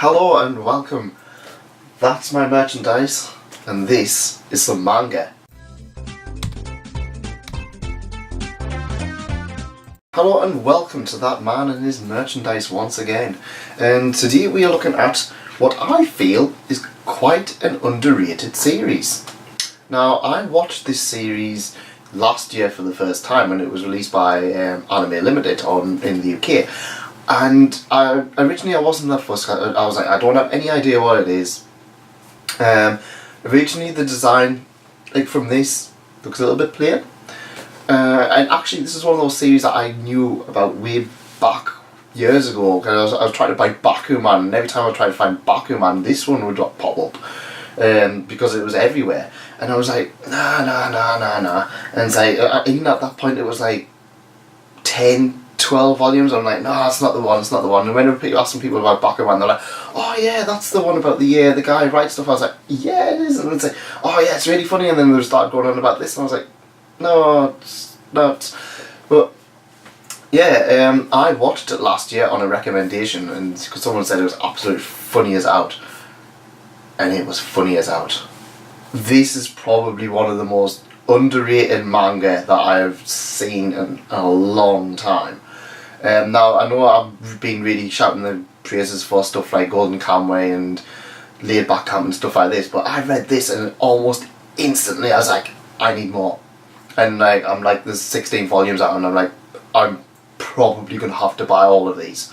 Hello and welcome. That's my merchandise, and this is some manga. Hello and welcome to that man and his merchandise once again. And today we are looking at what I feel is quite an underrated series. Now, I watched this series last year for the first time when it was released by Anime Limited in the UK. And originally I wasn't that fussed. I was like, I don't have any idea what it is. Originally the design, like from this, looks a little bit plain. And actually this is one of those series that I knew about way back years ago. Because I was trying to buy Barakamon, and every time I tried to find Barakamon, this one would pop up. Because it was everywhere. And I was like, nah. And it's like, even at that point it was like 10, 12 volumes. I'm like, no, that's not the one, it's not the one. And whenever people asking people about Barakamon, they're like, oh yeah, that's the one about the guy who writes stuff. I was like, yeah, it is. And it's like, oh yeah, it's really funny. And then they started going on about this, and I was like, no, it's not. But yeah, I watched it last year on a recommendation, and because someone said it was absolutely funny as out. And it was funny as out. This is probably one of the most underrated manga that I've seen in a long time. Now, I know I've been really shouting the praises for stuff like Golden Kamuy and Laid Back Camp and stuff like this, but I read this and almost instantly I was like, I need more. And like, I'm like, there's 16 volumes out, and I'm like, I'm probably going to have to buy all of these.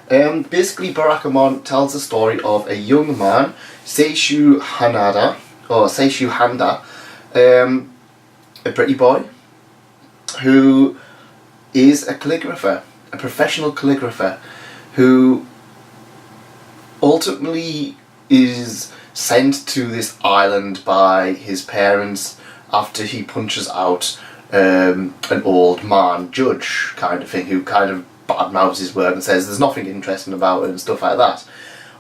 Basically, Barakamon tells the story of a young man, Seishu Handa, a pretty boy, who is a calligrapher, a professional calligrapher, who ultimately is sent to this island by his parents after he punches out an old man judge kind of thing, who kind of badmouths his work and says there's nothing interesting about it and stuff like that.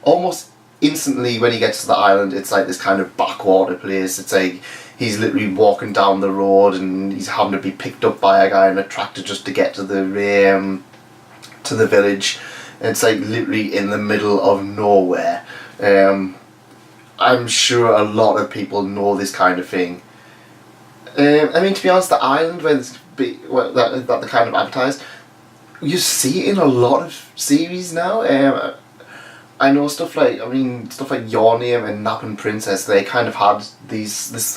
Almost instantly when he gets to the island, it's like this kind of backwater place. It's like he's literally walking down the road and he's having to be picked up by a guy in a tractor just to get to the village. And it's like literally in the middle of nowhere. I'm sure a lot of people know this kind of thing. I mean, to be honest, the island where that they kind of advertised, you see it in a lot of series now. I know stuff like Your Name and Napping Princess, they kind of had the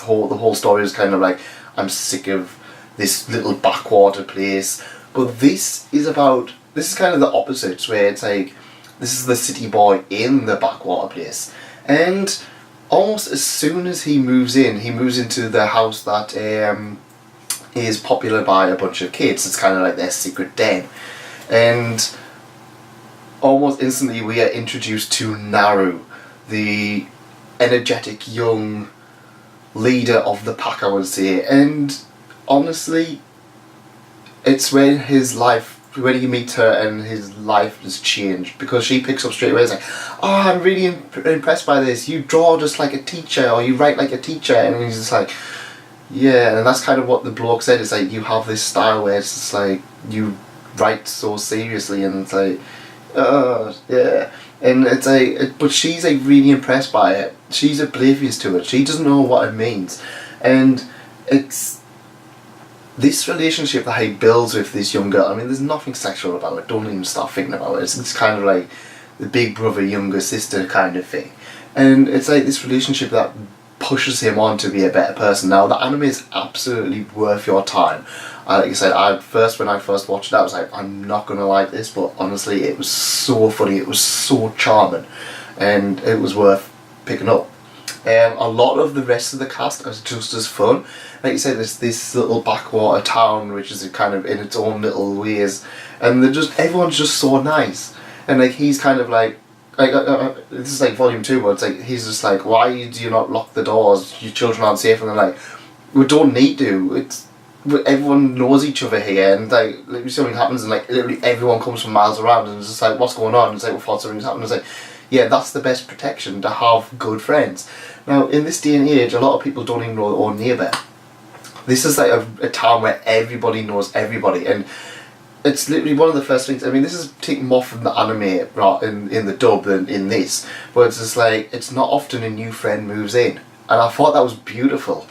whole story is kind of like, I'm sick of this little backwater place. But this is kind of the opposite, where it's like, this is the city boy in the backwater place. And almost as soon as he moves into the house that is popular by a bunch of kids. It's kind of like their secret den. And almost instantly we are introduced to Naru, the energetic young leader of the pack, I would say. And honestly, it's when you meet her and his life has changed, because she picks up straight away. It's like, oh, I'm really impressed by this. You draw just like a teacher, or you write like a teacher. And he's just like, yeah. And that's kind of what the bloke said. It's like, you have this style where it's just like, you write so seriously, and it's like, yeah. And it's like, but she's like really impressed by it. She's oblivious to it. She doesn't know what it means. And it's this relationship that he builds with this young girl. I mean, there's nothing sexual about it. Don't even start thinking about it. It's kind of like the big brother, younger sister kind of thing. And it's like this relationship that pushes him on to be a better person. Now, the anime is absolutely worth your time. Like I said, when I first watched it, I was like, I'm not going to like this, but honestly, it was so funny, it was so charming, and it was worth picking up. A lot of the rest of the cast is just as fun. Like you said, there's this little backwater town which is kind of in its own little ways, and everyone's just so nice. And like, he's kind of like this is like volume 2, but it's like, he's just like, why do you not lock the doors? Your children aren't safe. And they're like, we don't need to. Everyone knows each other here, and like something happens, and like literally everyone comes from miles around, and it's just like, what's going on? It's like, we thought something's happened. It's like, yeah, that's the best protection, to have good friends. Now, in this day and age, a lot of people don't even know their own neighbour. This is like a town where everybody knows everybody, and it's literally one of the first things. I mean, this is taken more from the anime right, in the dub than in this, but it's just like, it's not often a new friend moves in, and I thought that was beautiful.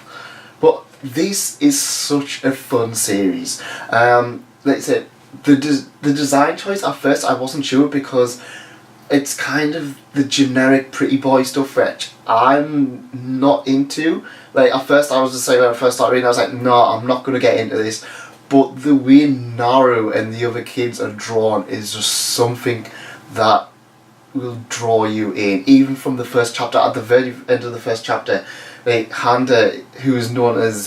But this is such a fun series. Like I said, the design choice at first I wasn't sure, because it's kind of the generic pretty boy stuff which I'm not into. Like at first I was just saying when I first started reading, I was like, no, I'm not going to get into this. But the way Naru and the other kids are drawn is just something that will draw you in. Even from the first chapter, at the very end of the first chapter, like Handa, who is known as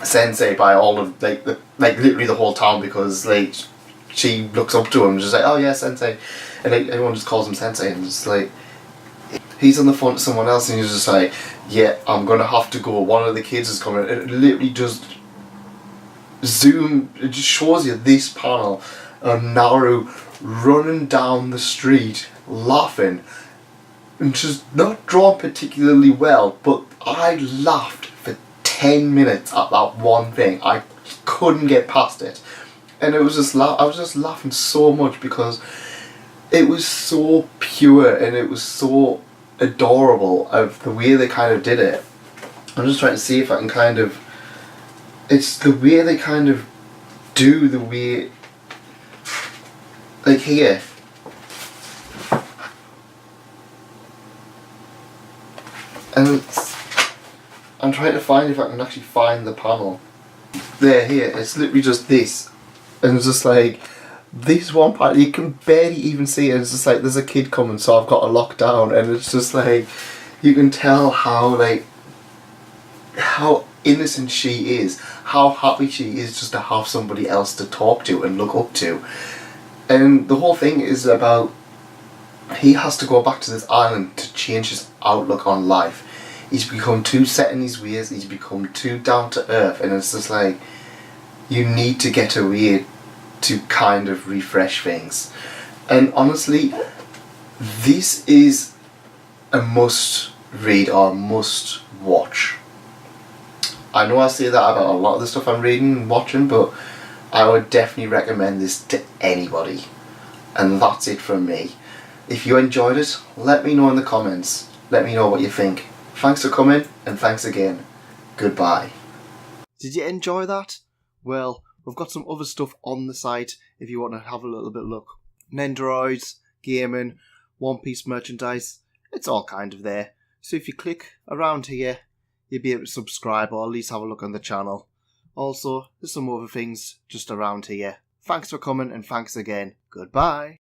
Sensei by all of literally the whole town, because like she looks up to him, just like, oh yeah, Sensei, and like, everyone just calls him Sensei, and just like he's on the phone to someone else, and he's just like, yeah, I'm gonna have to go. One of the kids is coming. It literally just it just shows you this panel of Naru running down the street laughing, and just not drawn particularly well, but I laughed for 10 minutes at that one thing. I couldn't get past it, and it was just I was just laughing so much because it was so pure and it was so adorable of the way they kind of did it. I'm just trying to see if I can kind of, it's the way they kind of do the way, like here, and I'm trying to find if I can actually find the panel. There, here, it's literally just this, and it's just like this one part you can barely even see it. It's just like there's a kid coming, so I've got to lock down, and it's just like you can tell how innocent she is, how happy she is just to have somebody else to talk to and look up to. And the whole thing is about he has to go back to this island to change his outlook on life. He's become too set in his ways, he's become too down to earth, and it's just like you need to get away to kind of refresh things. And honestly, this is a must read or must watch. I know I say that about a lot of the stuff I'm reading and watching, but I would definitely recommend this to anybody. And that's it from me. If you enjoyed it, let me know in the comments. Let me know what you think. Thanks for coming, and thanks again. Goodbye. Did you enjoy that? Well, we've got some other stuff on the site if you want to have a little bit of look. Nendoroids, gaming, One Piece merchandise, it's all kind of there. So if you click around here, you'll be able to subscribe or at least have a look on the channel. Also, there's some other things just around here. Thanks for coming, and thanks again. Goodbye.